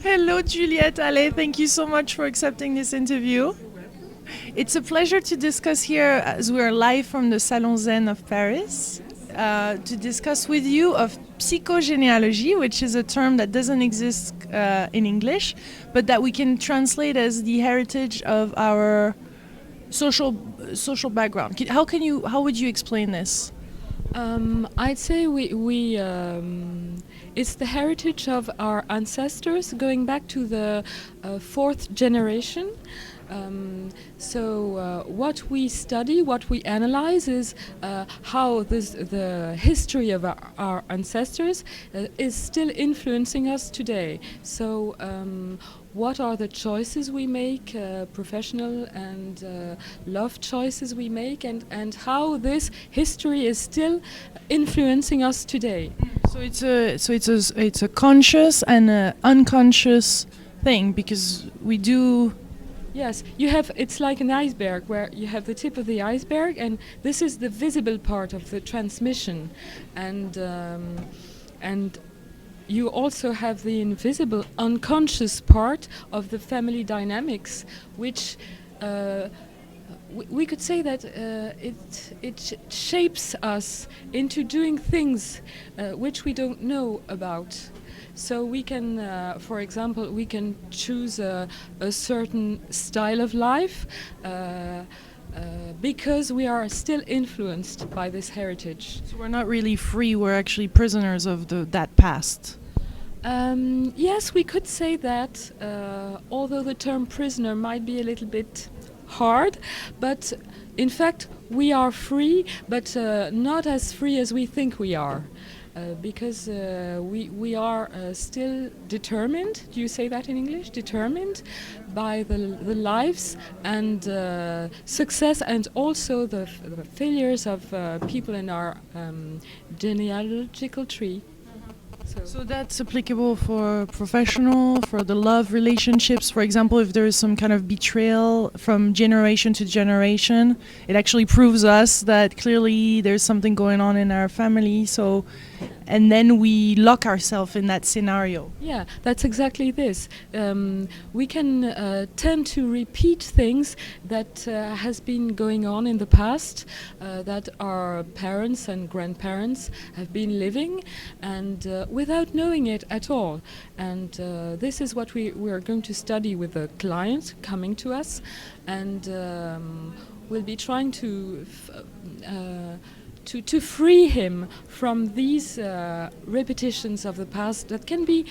Hello, Juliette Allais. Thank you so much for accepting this interview. It's a pleasure to discuss here as we are live from the Salon Zen of Paris to discuss with you of psycho-genealogy, which is a term that doesn't exist in English, but that we can translate as the heritage of our social background. How would you explain this? I'd say it's the heritage of our ancestors going back to the fourth generation. What we study, what we analyze is how the history of our ancestors is still influencing us today. What are the choices we make, professional and love choices we make, and how this history is still influencing us today. So it's a conscious and a unconscious thing, because we do. Yes, it's like an iceberg where you have the tip of the iceberg, and this is the visible part of the transmission, and you also have the invisible, unconscious part of the family dynamics, which we could say that it shapes us into doing things which we don't know about. So we can, for example, we can choose a certain style of life because we are still influenced by this heritage. So we're not really free, we're actually prisoners of that past. Yes, we could say that, although the term prisoner might be a little bit hard, but in fact we are free, but not as free as we think we are, because we are still determined. Do you say that in English? Determined by the lives and success, and also the failures of people in our genealogical tree. So that's applicable for professional, for the love relationships. For example, if there is some kind of betrayal from generation to generation, it actually proves us that clearly there's something going on in our family. So, and then we lock ourselves in that scenario. Yeah, that's exactly this. We can tend to repeat things that has been going on in the past, that our parents and grandparents have been living, and without knowing it at all. And this is what we are going to study with the client coming to us, and we'll be trying to free him from these repetitions of the past that can be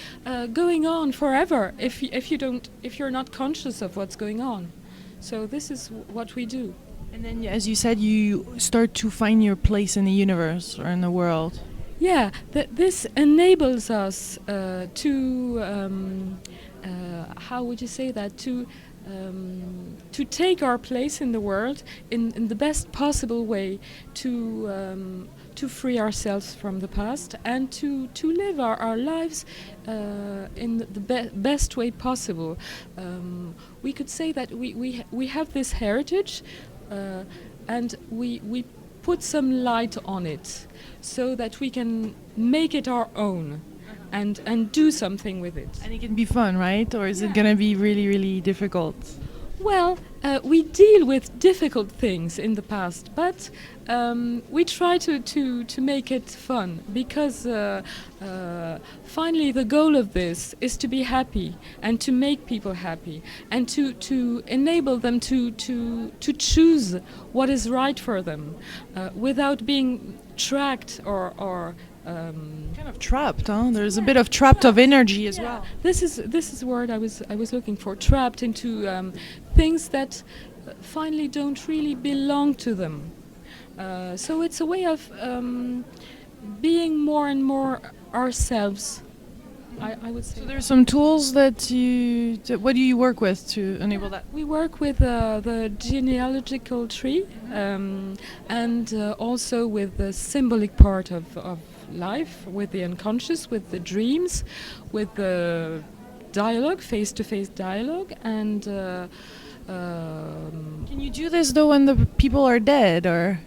going on forever if you're not conscious of what's going on. So this is what we do. And then, as you said, you start to find your place in the universe or in the world. Yeah, this enables us to how would you say that, to take our place in the world in the best possible way, to free ourselves from the past and to live our lives in the best way possible. We could say that we have this heritage, and we put some light on it so that we can make it our own and do something with it. And it can be fun, right? Or is it going to be really, really difficult? Well, we deal with difficult things in the past, but we try to make it fun, because finally the goal of this is to be happy and to make people happy and to enable them to choose what is right for them without being tracked or kind of trapped, huh? There's a bit of trapped of energy as well. This is the word I was looking for. Trapped into things that finally don't really belong to them. So it's a way of being more and more ourselves, I would say. So there's some tools what do you work with to enable that? We work with the genealogical tree, and also with the symbolic part of life, with the unconscious, with the dreams, with the dialogue, face-to-face dialogue, and can you do this though when the people are dead, or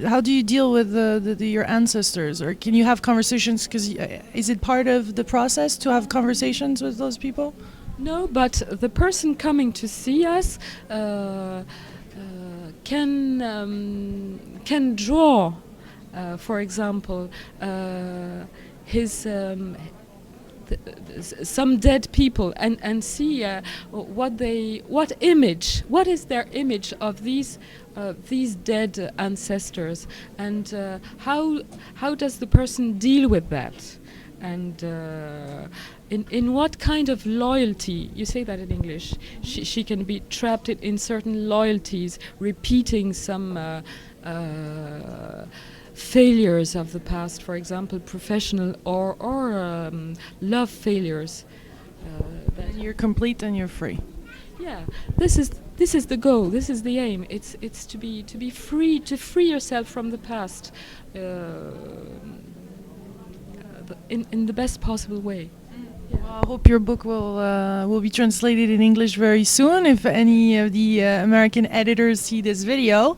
How do you deal with your ancestors, or can you have conversations? Because is it part of the process to have conversations with those people? No, but the person coming to see us can draw, for example, his some dead people and see what is their image of these dead ancestors, and how does the person deal with that, and in what kind of loyalty, you say that in English, she can be trapped in certain loyalties, repeating some failures of the past, for example, professional or love failures. And you're complete and you're free. Yeah, this is the goal. This is the aim. It's to be free, to free yourself from the past, in the best possible way. Yeah. Well, I hope your book will be translated in English very soon. If any of the American editors see this video,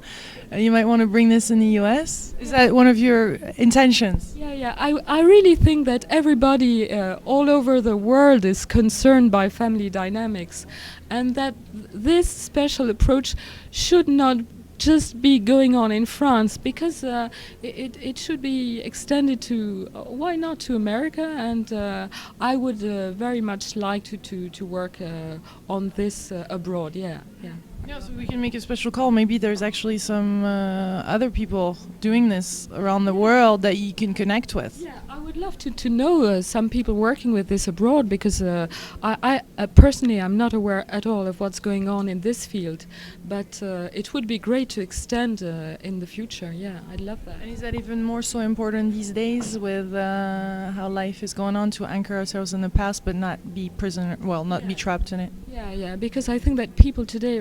you might want to bring this in the US. Is that one of your intentions? Yeah. I really think that everybody all over the world is concerned by family dynamics, and that this special approach should not just be going on in France, because it should be extended to why not to America, and I would very much like to work on this abroad. Yeah. Yeah, so we can make a special call. Maybe there's actually some other people doing this around the world that you can connect with. Yeah, I would love to know some people working with this abroad, because I personally I'm not aware at all of what's going on in this field, but it would be great to extend in the future. Yeah, I'd love that. And is that even more so important these days with how life is going on, to anchor ourselves in the past but not be be trapped in it? Yeah, because I think that people today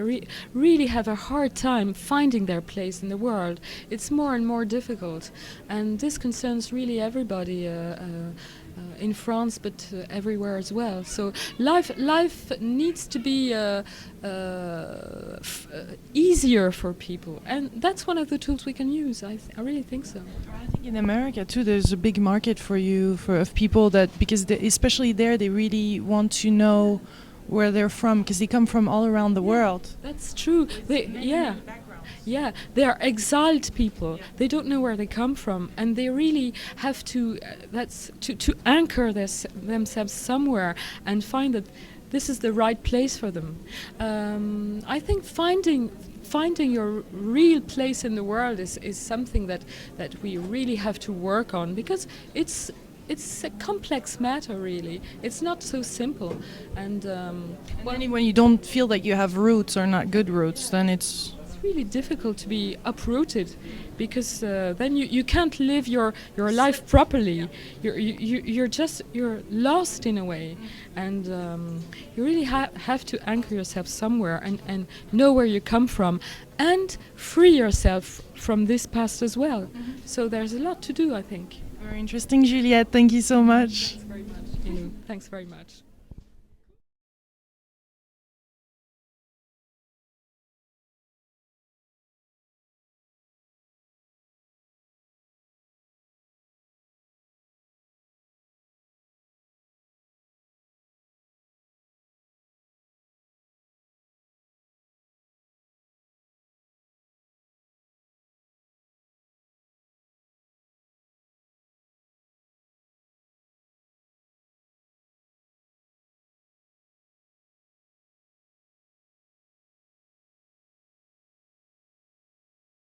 really have a hard time finding their place in the world. It's more and more difficult, and this concerns really everybody in France, but everywhere as well. So life needs to be easier for people, and that's one of the tools we can use. I really think so. I think in America too, there's a big market for you of people that, because especially there, they really want to know where they're from, because they come from all around the world. That's true. Yeah, they are exiled people. They don't know where they come from, and they really have to to anchor themselves somewhere and find that this is the right place for them. I think finding your real place in the world is something that we really have to work on, because it's a complex matter, really. It's not so simple, and when you don't feel that you have roots or not good roots, then it's really difficult to be uprooted, because then you can't live your life properly. You're lost in a way, and you really have to anchor yourself somewhere and know where you come from, and free yourself from this past as well. So there's a lot to do, I think. Very interesting, Juliette. Thank you so much. Thanks very much. Thanks very much.